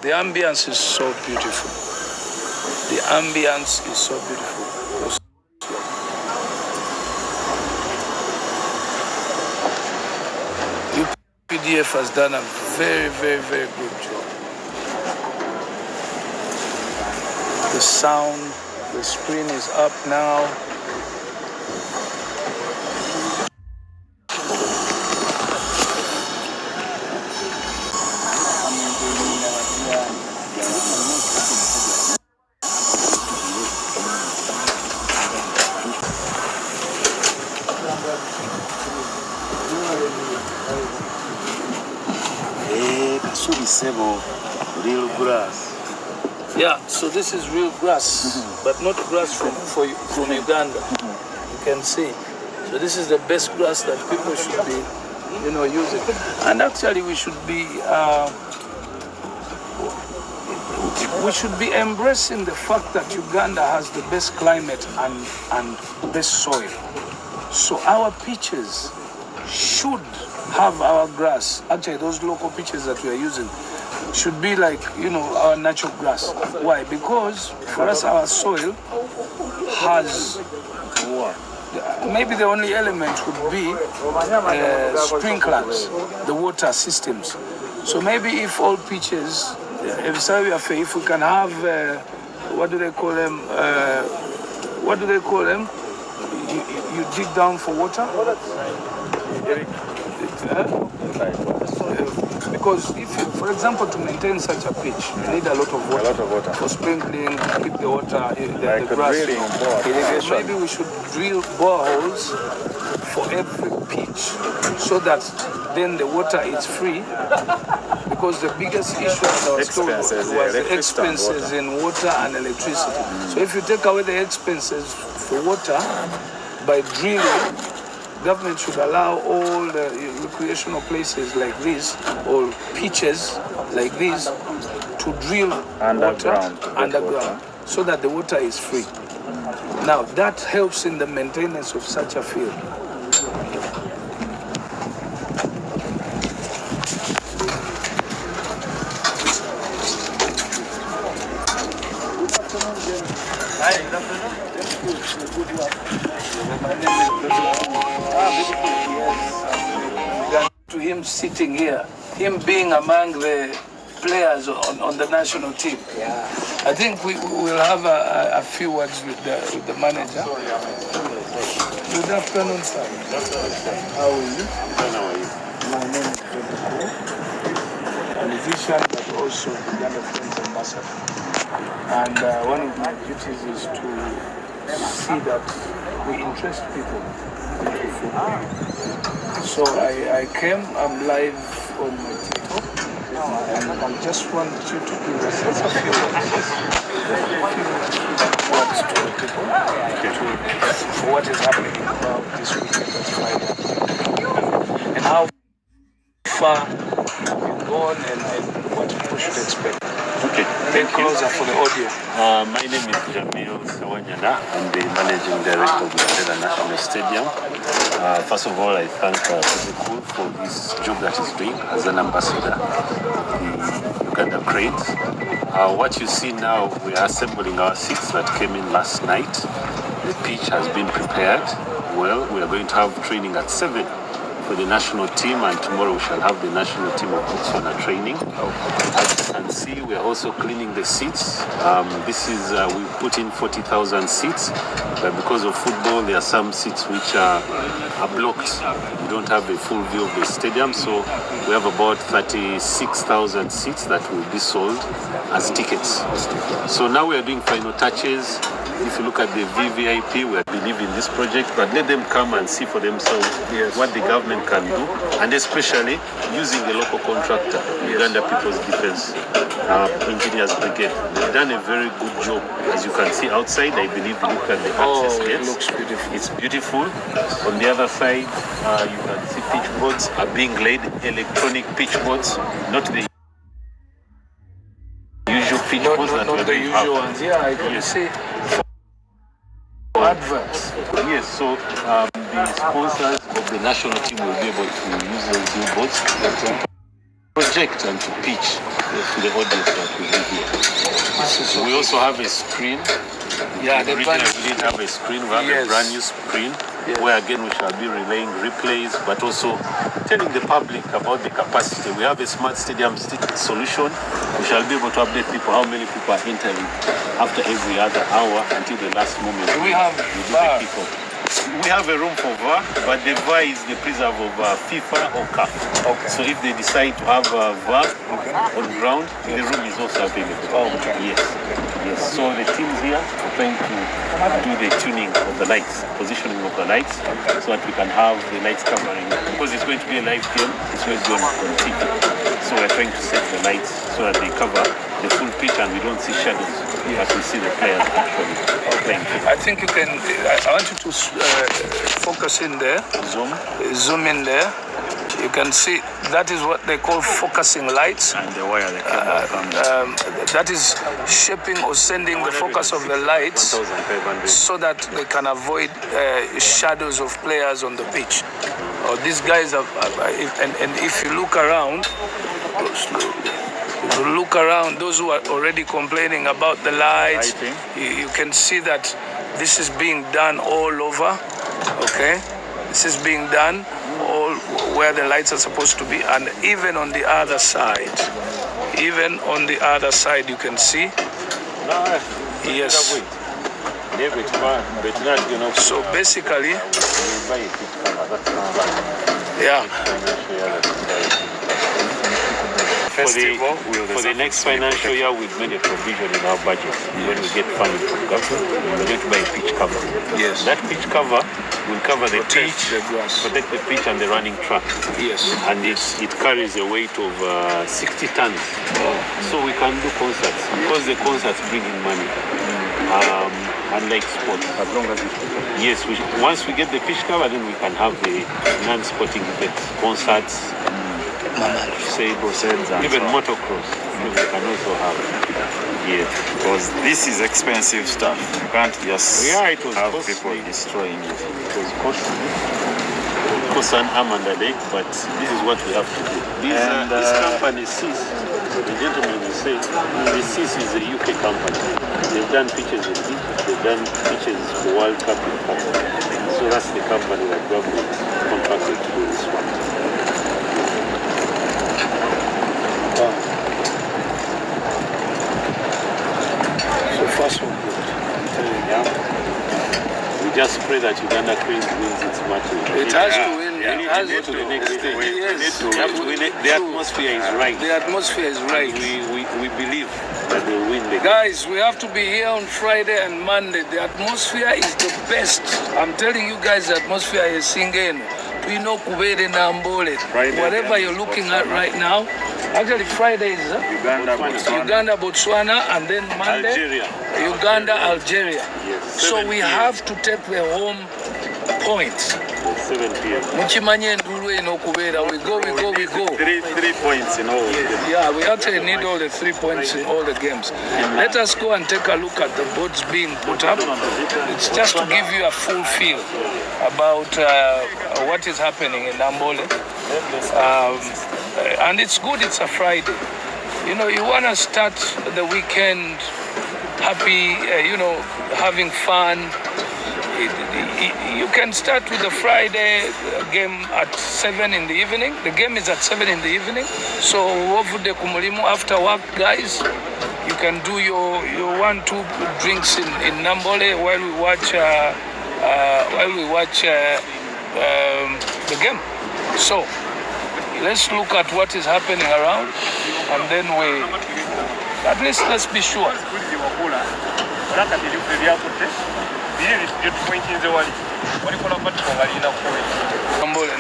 The ambience is so beautiful. The ambience is so beautiful. UPDF has done a very, very, very good job. The sound, the screen is up now. Real grass. Yeah, so this is real grass, but not grass from Uganda. You can see. So this is the best grass that people should be, using. And actually, we should be embracing the fact that Uganda has the best climate and best soil. So our pitches should have our grass. Actually, those local pitches that we are using should be like, our natural grass. Why? Because for us, our soil has, maybe the only element would be sprinklers, the water systems. So maybe if all pitches, if we can have, what do they call them? You dig down for water? Because if you, for example, to maintain such a pitch, you need a lot of water. For sprinkling, keep the water, the grass. Irrigation. Maybe we should drill boreholes for every pitch so that then the water is free. Because the biggest issue at our store was the expenses in water and electricity. So if you take away the expenses for water by drilling, government should allow all the recreational places like this or pitches like this to drill underground so that the water is free. Now that helps in the maintenance of such a field. To him sitting here, him being among the players on the national team. Yeah. I think we will have a few words with the manager. Good afternoon, sir. How are you? My name is Bebe, a musician, but also Uganda Friends Ambassador. And one of my duties is to see that we interest people into football. So I came, I'm live on my TikTok, and I just want you to give us a few words to the people for what is happening about this weekend, that's Friday, and how far you've gone and what people should expect. Okay, Get closer for the audio. My name is Jamil Sawanyana. I'm the managing director of the Ayagala National Stadium. First of all, I thank Bebe for this job that he's doing as an ambassador of the Uganda Cranes. What you see now, we are assembling our seats that came in last night. The pitch has been prepared. Well, we are going to have training at 7 for the national team, and tomorrow we shall have the national team of Botswana training. As you can see, we are also cleaning the seats. This is, we put in 40,000 seats, but because of football, there are some seats which are blocked. We don't have a full view of the stadium, so we have about 36,000 seats that will be sold as tickets. So now we are doing final touches. If you look at the VVIP, we believe in this project, but let them come and see for themselves what the government can do, and especially using the local contractor, Uganda People's Defense Engineers Brigade. They've done a very good job. As you can see outside, I believe, look at the access gates. It looks beautiful. It's beautiful. On the other side, you can see pitch boards are being laid, electronic pitch boards, not the usual pitch boards that not the usual ones. Yeah, I can see. Adverts. Yes, so the sponsors of the national team will be able to use those billboards project and to pitch to the audience that will be here. We also have a screen. Yeah, we did have a screen. We have a brand new screen where again we shall be relaying replays, but also telling the public about the capacity. We have a smart stadium solution. We shall be able to update people how many people are entering after every other hour until the last moment. Do we have VAR? We have a room for VAR, but the VAR is the preserve of FIFA or CAF. Okay. So if they decide to have VAR on ground, the room is also available. Oh, okay. Yes. Yes. So the teams here are trying to do the tuning of the lights, positioning of the lights, so that we can have the lights covering. Because it's going to be a live game, it's going to be on TV. So we're trying to set the lights so that they cover the full pitch and we don't see shadows, but we see the players actually playing. I think you can. I want you to focus in there. Zoom in there. You can see that is what they call focusing lights. And the wire, the camera that is shaping or sending the focus of the lights so that they can avoid shadows of players on the pitch. These guys have, and if you look around, those who are already complaining about the lights, you can see that this is being done all over. Okay, this is being done all where the lights are supposed to be, and even on the other side. Even on the other side, you can see. Yes. So basically, yeah. For the next financial year, we've made a provision in our budget. When we get funding from government, we're going to buy a pitch cover. Yes. That pitch cover will cover the pitch, protect the pitch and the running track. Yes. And it carries a weight of 60 tons. So we can do concerts because the concerts bring in money. Unlike sport. As long as yes, once we get the pitch cover, then we can have the non-sporting events, concerts. Even motocross, we can also have. Yeah, because this is expensive stuff. You can't just it was have costly. people destroying it. It was costly. It cost an arm and a leg, but this is what we have to do. This company, CIS, the gentleman will say, the CIS is a UK company. They've done pitches in Egypt, they've done pitches for World Cup in Qatar. So that's the company that government contracted to do this one. So far so good. We just pray that Uganda Cranes wins its match. It has to win. It has to go to the next stage. The atmosphere is right. The atmosphere is right. We believe that they'll win the game. Guys, we have to be here on Friday and Monday. The atmosphere is the best. I'm telling you guys, the atmosphere is singing. We know Kubere Namboole. Whatever you're looking at right now. Actually, Friday is Uganda, Botswana, and then Monday, Algeria. Uganda, Algeria. Yes. So we have to take the home points. 7 p.m. Muchimanye ndulu eno kubeera. We go. 3 points in all. Yeah, we actually need all the 3 points in all the games. Let us go and take a look at the boards being put up. It's just to give you a full feel about what is happening in Namboole. And it's good, it's a Friday. You know, you want to start the weekend happy, having fun. You can start with the Friday game at 7 in the evening. The game is at 7 in the evening. So after work, guys, you can do your 1-2 drinks in Namboole while we watch the game. So let's look at what is happening around, and then let's be sure.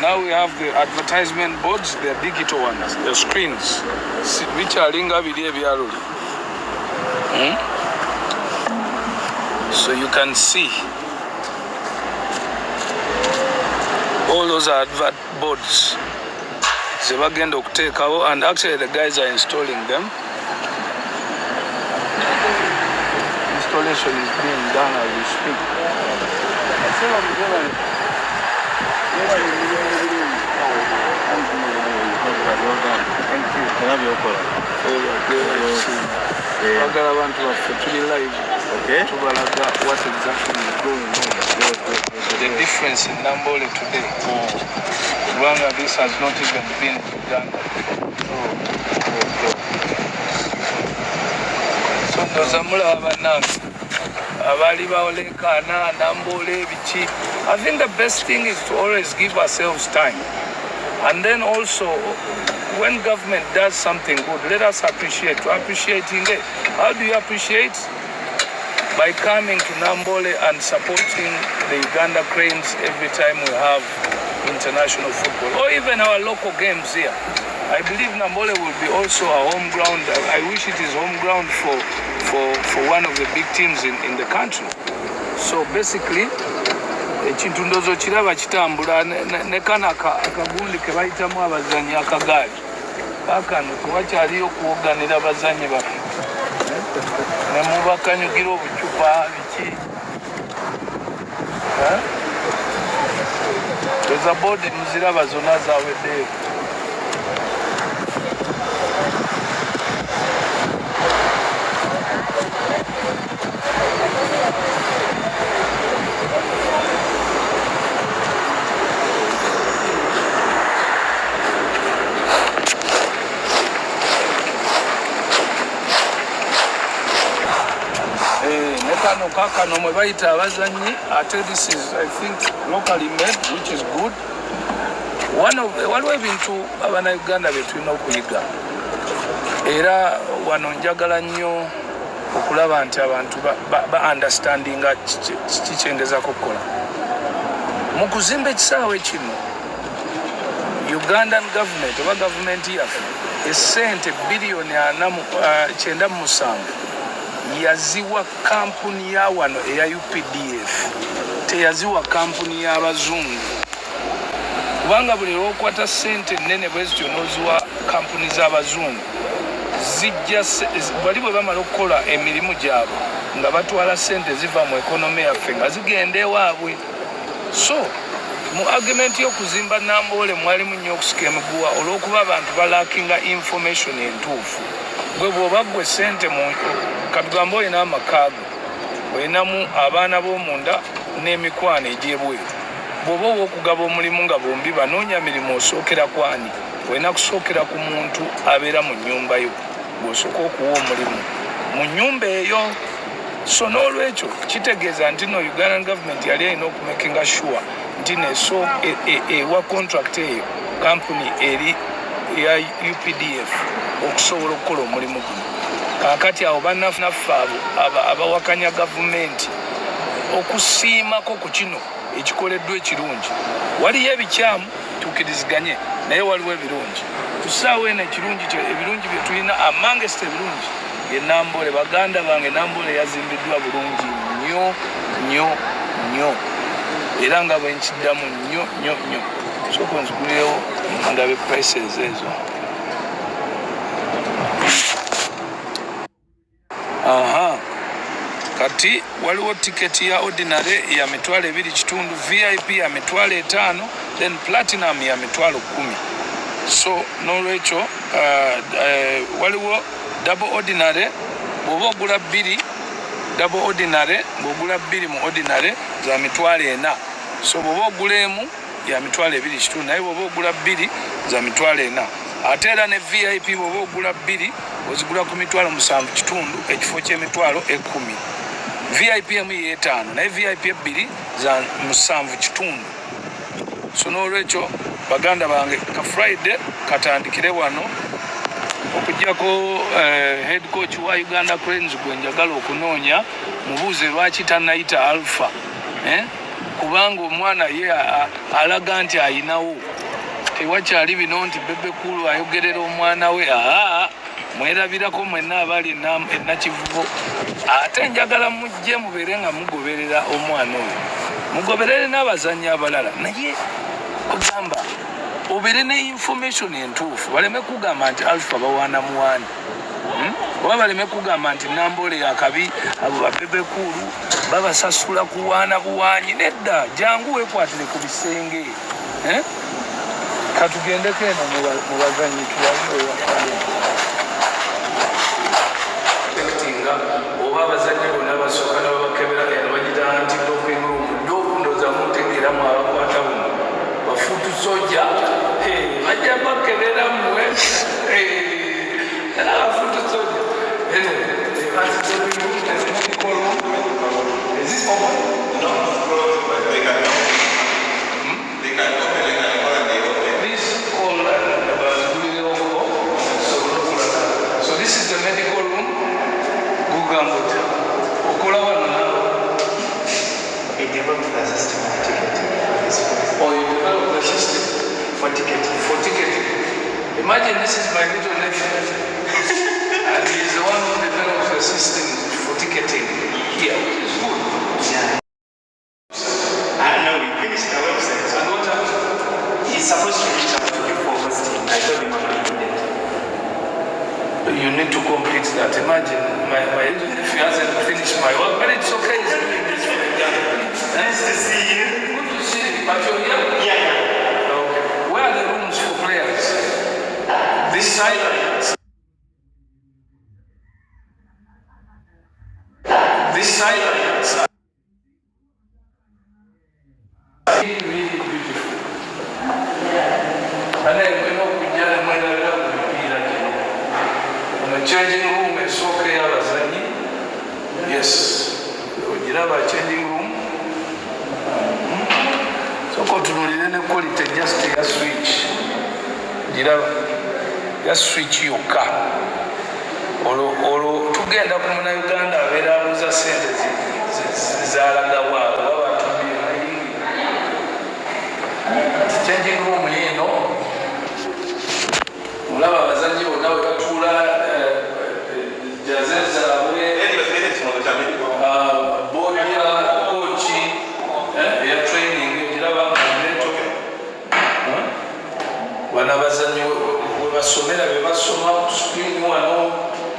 Now we have the advertisement boards, the digital ones, the screens, which are so you can see all those advert boards. And actually the guys are installing them. Installation is being done as we speak. abantu baffe tuli live tubalaga what exactly is going on. The difference in Namboole today. Rwanda, this has not even been done. So ndoza mulaba bannange abali baolekana Namboole biki. I think the best thing is to always give ourselves time, and then also when government does something good, let us appreciate. Appreciating it. How do you appreciate? By coming to Namboole and supporting the Uganda Cranes every time we have international football, or even our local games here. I believe Namboole will be also a home ground. I wish it is home ground for one of the big teams in the country. So basically, ekintu ndozo kiraba kitambula ne kana akagundi ke bayitamu abazanyi akagaali kakano kubakyaliyo kuwoganira abazanyi baffe ne mubakanyugira obucupa biki eza bodi muziraba zonna zaweddeyo. Kakano mwe bayita abazanyi ate this is I think locally made, which is good. Waliwo ebintu Abannayuganda bye tulina okuyiga era wano njagala nnyo okulaba nti abantu ba understandinga kikyengezako okukola mu kuzimba ekisaawe kino. Ugandan government oba gavumenti yaffe esente biliyoni 97 yaziwa kampuni ya wano eya UPDF, teyaziwa kampuni y'abazungu, kubanga buli lwokwata sente nene bwezityo noziwa kampuni z'abazungu zijja bali bwe bamala okukola emirimu gyabwe nga batwala sente ziva mu ekonomi yaffe nga zigenda ewaabwe. So mu argument y'okuzimba Namboole mwalimu nnyo okusika emiguwa olw'okuba abantu balakinga information entuufu. Gwe bw'oba gwe sente mu Kabigamba olina amakaago, olinamu abaana b'omunda n'emikwano egy'ebweru. Bw'oba ow'okugaba omulimu nga bombi banoonya mirimu osookera kwani? Olina kusookera ku muntu abeera mu nnyumba yo bw'osooka okuwa omulimu mu nnyumba eyo. So n'olwekyo kitegeeza nti no Ugandan government yali erina okumakinga sure nti neso ewa contract eyo kampuni eri eya UPDF okusobola okukola omulimu guno. Kakati awo bannaffe abo abawakanya gavumenti okusiimako ku kino ekikoleddwa ekirungi. Waliyo ebikyamu tukiriziganye, naye waliwo ebirungi. Tusaawo eno ebirungi bye tulina amangest ebirungi ye Namboole. Baganda bange Namboole yazimbiddwa bulungi nnyo era nga bwe nkiddamu nnyo. Sooka nzigulirewo ndabe prices ezo. Kati waliwo tiketi ya ordinary ya $2.5, VIP ya $5, then platinum ya $10. So n'olwekyo waliwo double ordinary bw'oba ogula 2 double ordinary bw'ogula 2 mu ordinary za $4. So bw'oba ogula emu ya $2.5 naye bw'oba ogula 2 za $4. Ate era ne VIP bw'oba ogula 2 ozigula ku $7.5 ekifo ky'emitwalo 10. VIP emu ye 5 naye VIP 2 za $7.5. So n'olwekyo baganda bange ka Friday katandikire wano okujjako head coach wa Uganda Cranes gwe njagala okunoonya mubuuze lwaki tanayita Alpha kubanga omwana ye alaga nti ayinawo tewakyali bino nti Bebe Kulu ayogerera omwana we. Mwerabirako mwenna abali nakivubo. Ate njagala mujje mubeere nga mugoberera omwana oyo, mugoberere n'abazannyi abalala, naye ogamba obeere ne information entuufu. Baleme kugamba nti Alpha bawaana muwaani, oba baleme kugamba nti Namboole yakabi abo ba Bebe Kulu babasasula kuwaana buwaanyi. Nedda, jangu weekwatire ku bisenge. katugendeko eno mu bazanyi tuyalinga oba abazanyi bonna basooka nabakebera bagita nti ndokundoza mutegeeramu abakwata buno bafutu soja bajja bakebera mmwe era abafutu soja Is this open? No, but they can open. They can open, they can open. Please call so this is the medical room. Google it. We developed the system for ticketing. Oh, you developed the system for ticketing. For ticketing. Imagine this is my little nephew. And he is the one who develops the system for ticketing here, which is good. Yeah. No, we finished the website. And what happened? He's supposed to reach out to you for hosting. I told him I'm not doing it. You need to complete that. Imagine, my little nephew hasn't finished my work, but it's okay. It's doing this for the Nice to see you. Good to see you. But you're here? Yeah. Okay. Where are the rooms for players? This side? This side? Really, really beautiful. And then we know we just made a lot of the changing room is okay. Yes. You have a changing room. So continue to quality just a switch. You have just switch your car. Or tugenda kumuna Uganda abera abuza sente zalaga waabo changing room eno mulaba abazanyi bonna we batuula jazezaabwe boodi ya kochi eya training ogiraba muneto bana abazanyi we basomera be basoma ku screen wano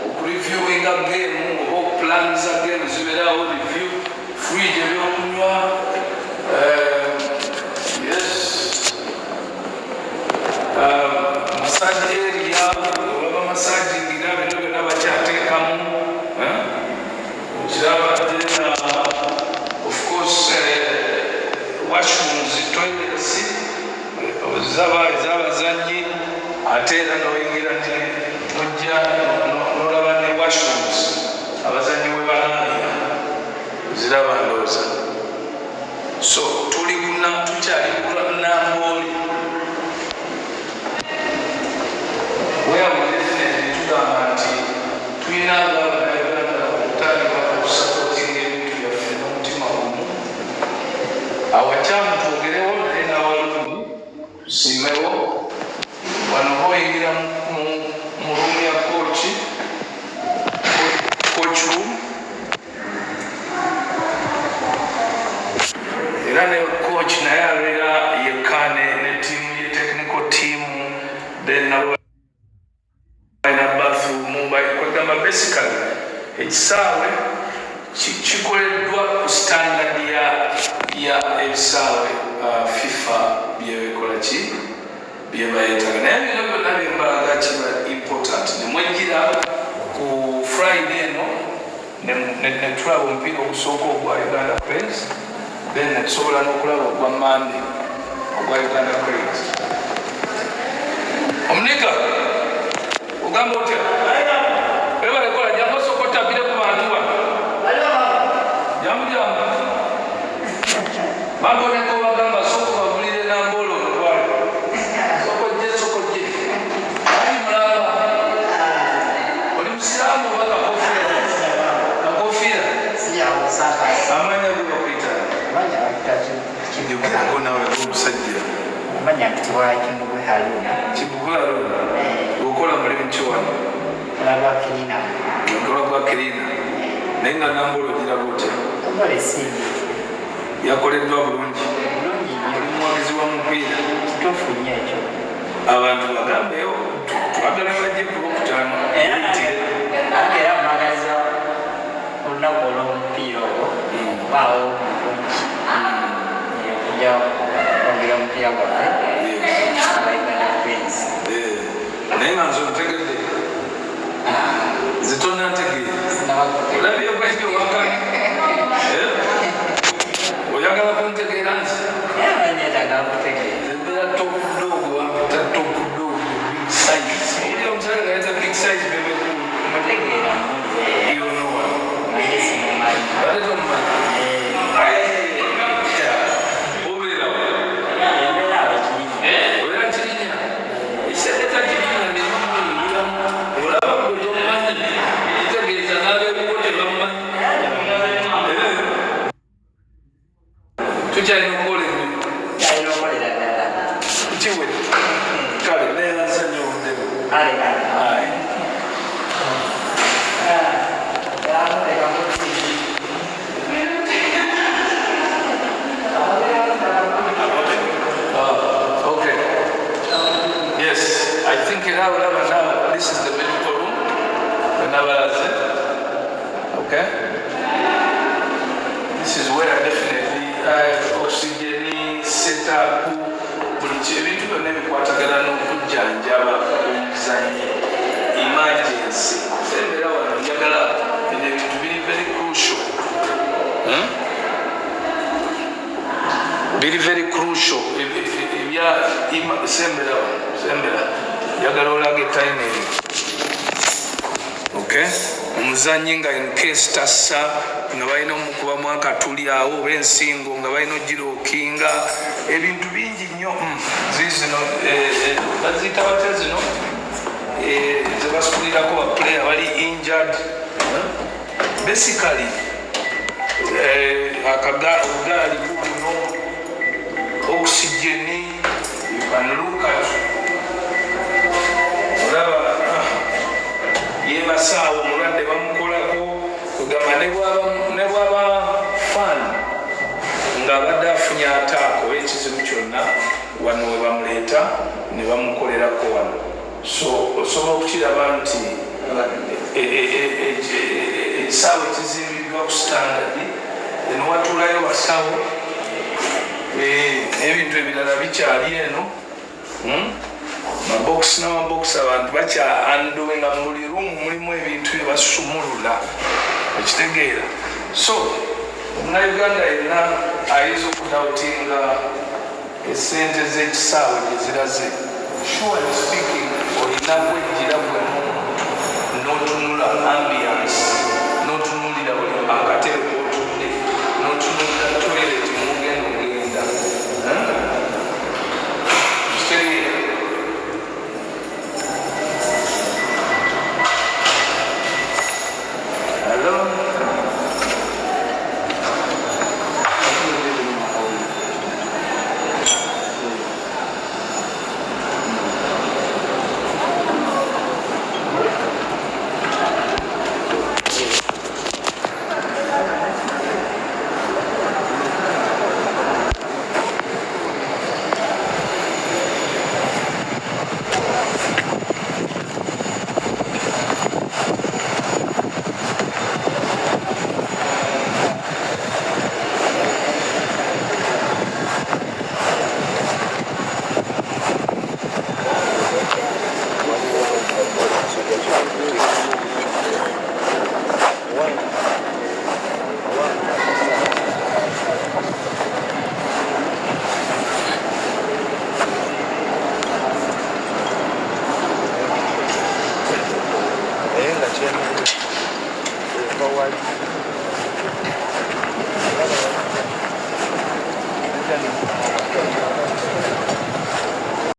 okureviewing a game oba plans za game zibeerawo review fridge ebyokunywa yes massage area olaba massaging era bino byonna bakyateekamu kiraba of course washrooms toilets ez'abazanyi ate era noyingira nti nojja nolaba ne washrooms abazanyi we balabira ziraba ndooza so tukyali namboole weyamudefinitely tugamba nti tulina abaanauganda okutandika okusapotinga ebintu byaffe n'omutima gumu awakyamu twogerewo naye n'awalungi tusimewo wano hoyingira mu rumu ya coach room era ne coach naye abeera yekka ne team ye technical team then nabo balina bathroom kwegamba basically ekisaawe kikoleddwa ku standard ya ebisaawe FIFA byebekola ki byebayetaga naye bino byonna byembalaga kiba important nemwejjira ku Friday eno netulaba omupiira ogusooka ogwa Uganda Cranes then netusobola n'okulaba ogwa Monday ogwa Uganda Cranes omunika ogamba otya ebalekola jangu osooka otabire ku bantu bano jangu baboneko bagamba sooka bagulire namboole omutwale sokojje ali mulaba oli musiraamu oba kakofiira amanya gwebakwita njogerago nawe omusajja kibugwe Haruna okola mulimu ki wano okola gwa kirina naye nga namboole ogiraga otya yakoleddwa bulungi oli muwagizi wa mupiira abantu bagambeyo twagala bajje ku Lwokutaano era magaza olunaku olw'omupiira ogwo baawo okujja kwongera omupiira gwaffe This is the medical room. Okay. This is where definitely oxygen set up. Ebintu byonna ebikwatagana n'okujjanjaba omuzannyi emergency sembera wano njagala bino ebintu biri very crucial biri very crucial ebya sembera njagala olaga etime eri okay omuzannyi nga in case tassa nga balina omukubamu akatuli awo oba ensingo nga balina ogirookinga ebintu bingi nnyo zino baziyita batya zino zebasukulirako bapuleya bali injured basically obugaali buno oxygeni you can look at olaba yebasaawo omulwadde bamukolako kugamba ne bwaba fan nga abadde afunye ataako oba ekizibu kyonna wano we bamuleeta ne bamukolerako wano so osobola okukiraba nti ekisaawo ekizimbiddwa ku standard newatuulayo basawo ebintu ebirala bikyali eno mabokisi n'amabokisi abantu bakyanduwe nga muli rumu mulimu ebintu byebasumulula ekitegeera so omunauganda yenna ayinza okudawutinga esente z'ekisaawe gyeziraze surely speaking olina kwejjira bwemu n'otunula ambiance n'otunulira buli akatebe kotudde n'otunulira toilet mugenda ogenda kitegeera hello Thank you.